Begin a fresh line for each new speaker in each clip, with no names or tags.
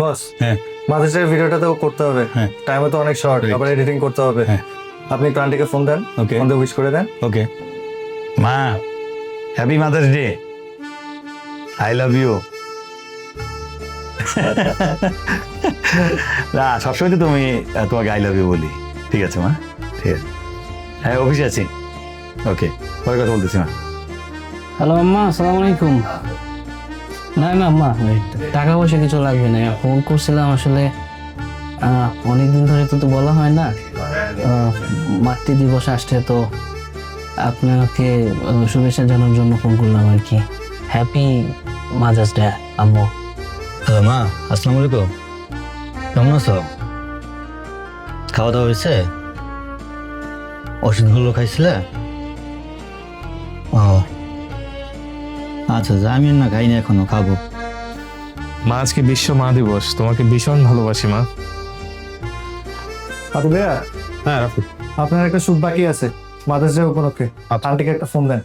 বস,
হ্যাঁ
মাঝে যে ভিডিওটা তো করতে হবে,
হ্যাঁ
টাইমে তো অনেক শর্ট,
Right.
আবার এডিটিং করতে হবে।
হ্যাঁ
আপনি একটু আন্টিকে ফোন দেন,
Okay.
ফোন দিয়ে উইশ করে দেন।
ওকে মা, happy mother's day, I love you. না সবসময় তো তুমি তোমাকে আই লাভ ইউ বলি। ঠিক আছে মা, ঠিক আছে। হ্যাঁ অফিসে আছি, ওকে পরে কথা বলতেছি মা।
হ্যালো আম্মা, আসসালামু আলাইকুম। না না আম্মা, ওই টাকা পয়সা কিছু লাগবে না, ফোন করছিলাম আসলে অনেকদিন ধরে তো বলা হয় না, মাতৃ দিবস আসছে তো আপনাকে শুভেচ্ছা জানানোর জন্য ফোন করলাম আর কি। হ্যাপি মাদার্স ডে আম্মু।
হ্যালো মা, আসসালামু আলাইকুম। কেমন আছো? খাওয়া দাওয়া হয়েছে? ওষুধগুলো খাইছিলে? ও আচ্ছা আচ্ছা, আমি না খাইনি এখনো, খাবো।
মা আজকে বিশ্ব মা দিবস, তোমাকে ভীষণ ভালোবাসি মা।
আদি ভাইয়া,
হ্যাঁ রাফি,
আপনার একটা শুট বাকি আছে মাদার্স ডে উপলক্ষে, আন্টিকে একটা ফোন দেন।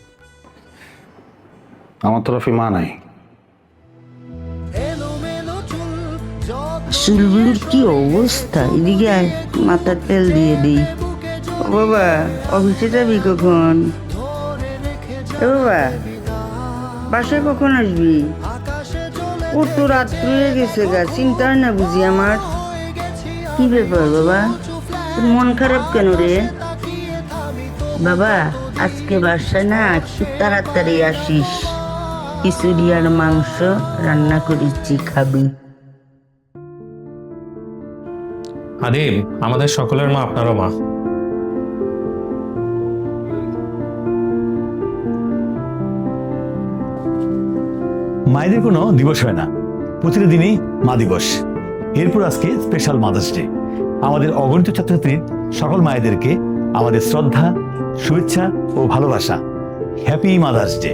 আমার তরফে মা নাই।
চুলগুলোর কি অবস্থা, এদিকে আয়, মাথার তেল দিয়ে দিই। ও বাবা, অফিসে যাবি কখন? এ বাবা, বাসায় কখন আসবি? ও তো রাত্রি হয়ে গেছে গা, চিন্তা হয় না বুঝি আমার? কি ব্যাপার বাবা, তোর মন খারাপ কেন রে? বাবা, আজকে বাসায় না একটু তাড়াতাড়ি আসিস, খিচুড়ি আর মাংস রান্না করেছি, খাবি।
আদিব, আমাদের সকলের মা আপনারও মা।
মায়েদের কোনো দিবস হয় না, প্রতিটা দিনই মা দিবস। এরপর আজকে স্পেশাল মাদার্স ডে। আমাদের অগণিত ছাত্রছাত্রীর সকল মায়েদেরকে আমাদের শ্রদ্ধা, শুভেচ্ছা ও ভালোবাসা। Happy mother's day.